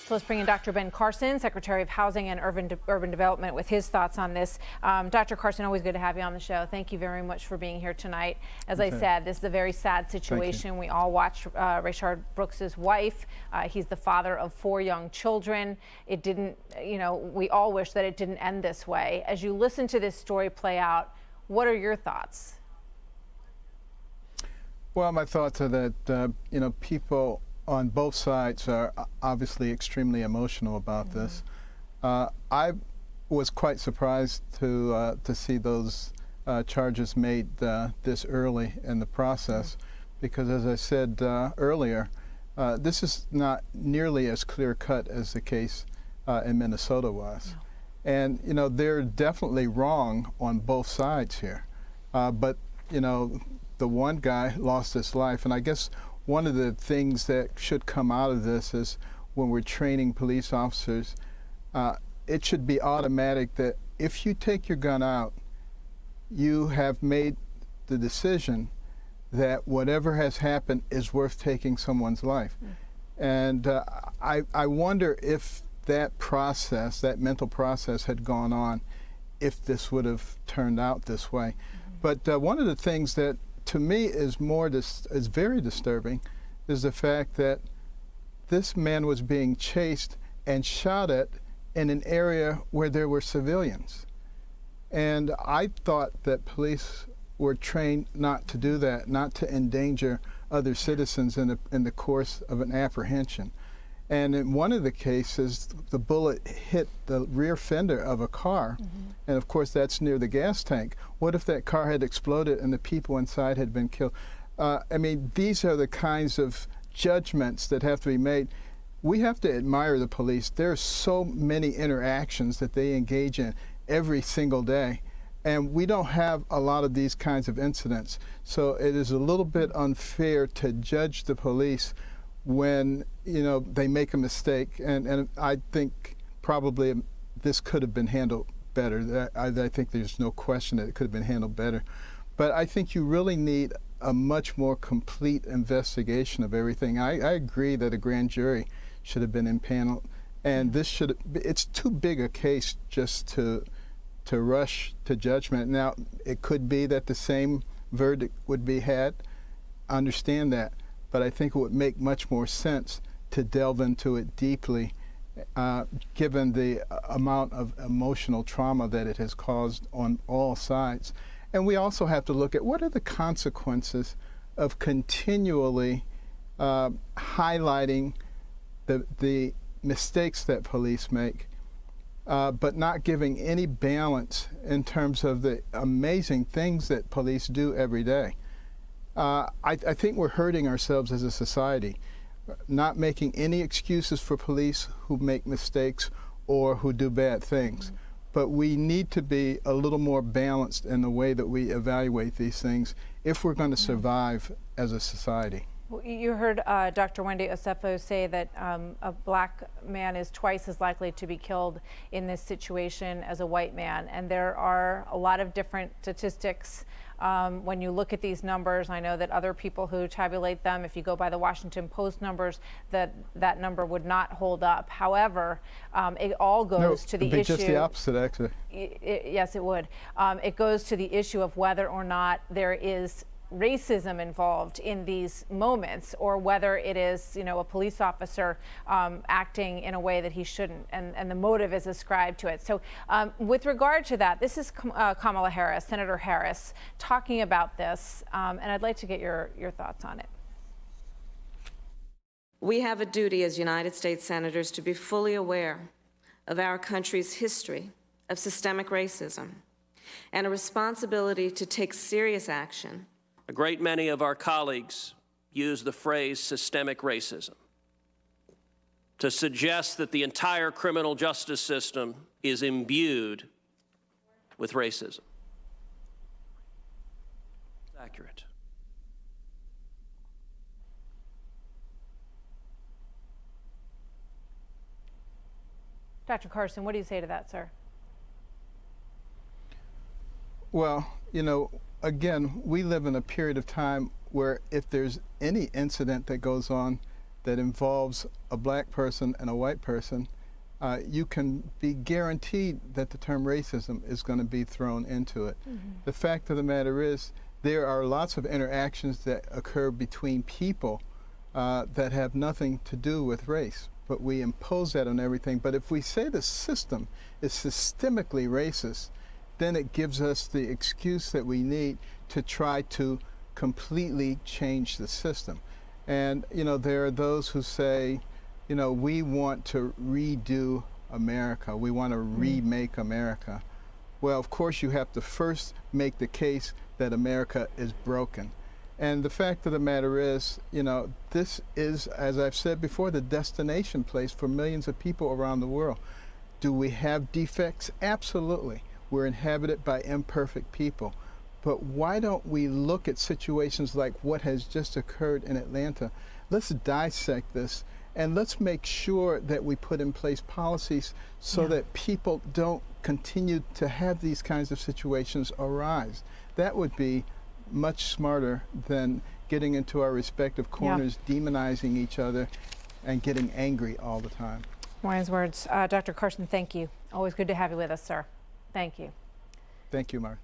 So let's bring in Dr. Ben Carson, Secretary of Housing and Urban Development, with his thoughts on this. Dr. Carson, always good to have you on the show. Thank you very much for being here tonight. As I said, this is a very sad situation. We all watched Rayshard Brooks's wife. He's the father of 4 young children. It didn't, we all wish that it didn't end this way. As you listen to this story play out, what are your thoughts? Well, my thoughts are that, people on both sides are obviously extremely emotional about this. I was quite surprised to see those charges made this early in the process, because as I said earlier, this is not nearly as clear-cut as the case in Minnesota was. No. And, they're definitely wrong on both sides here. But, the one guy lost his life, and I guess one of the things that should come out of this is when we're training police officers, it should be automatic that if you take your gun out, you have made the decision that whatever has happened is worth taking someone's life. And I wonder if that process, that mental process had gone on, if this would have turned out this way. But one of the things that to me is very disturbing is the fact that this man was being chased and shot at in an area where there were civilians. And I thought that police were trained not to do that, not to endanger other citizens in the course of an apprehension. And in one of the cases, the bullet hit the rear fender of a car, and of course that's near the gas tank. What if that car had exploded and the people inside had been killed? I mean, these are the kinds of judgments that have to be made. We have to admire the police. There are so many interactions that they engage in every single day, and we don't have a lot of these kinds of incidents. So it is a little bit unfair to judge the police when they make a mistake, and I think probably this could have been handled better. I think there's no question that it could have been handled better. But I think you really need a much more complete investigation of everything. I agree that a grand jury should have been impaneled, and it's too big a case just to rush to judgment. Now, it could be that the same verdict would be had. I understand that. But I think it would make much more sense to delve into it deeply, given the amount of emotional trauma that it has caused on all sides. And we also have to look at what are the consequences of continually highlighting the mistakes that police make, but not giving any balance in terms of the amazing things that police do every day. I think we're hurting ourselves as a society, not making any excuses for police who make mistakes or who do bad things. But we need to be a little more balanced in the way that we evaluate these things if we're going to survive as a society. Well, you heard Dr. Wendy Osefo say that a black man is twice as likely to be killed in this situation as a white man, and there are a lot of different statistics. When you look at these numbers, I know that other people who tabulate them, if you go by the Washington Post numbers, that number would not hold up. However, it all goes to the issue. Just the opposite, actually. Yes, it would. It goes to the issue of whether or not there is racism involved in these moments, or whether it is, a police officer acting in a way that he shouldn't, and the motive is ascribed to it. So with regard to that, this is Kamala Harris, Senator Harris, talking about this, and I'd like to get your thoughts on it. We have a duty as United States Senators to be fully aware of our country's history of systemic racism and a responsibility to take serious action. A great many of our colleagues use the phrase systemic racism to suggest that the entire criminal justice system is imbued with racism. It's accurate. Dr. Carson, what do you say to that, sir? Well, again, we live in a period of time where if there's any incident that goes on, that involves a black person and a white person, you can be guaranteed that the term racism is going to be thrown into it. The fact of the matter is, there are lots of interactions that occur between people that have nothing to do with race, but we impose that on everything. But if we say the system is systemically racist, then it gives us the excuse that we need to try to completely change the system. And, you know, there are those who say, you know, we want to redo America. We want to remake America. Well, of course, you have to first make the case that America is broken. And the fact of the matter is, you know, this is, as I've said before, the destination place for millions of people around the world. Do we have defects? Absolutely. We're inhabited by imperfect people. But why don't we look at situations like what has just occurred in Atlanta? Let's dissect this, and let's make sure that we put in place policies so that people don't continue to have these kinds of situations arise. That would be much smarter than getting into our respective corners, demonizing each other, and getting angry all the time. Wise words. Dr. Carson, thank you. Always good to have you with us, sir. Thank you. Thank you, Mark.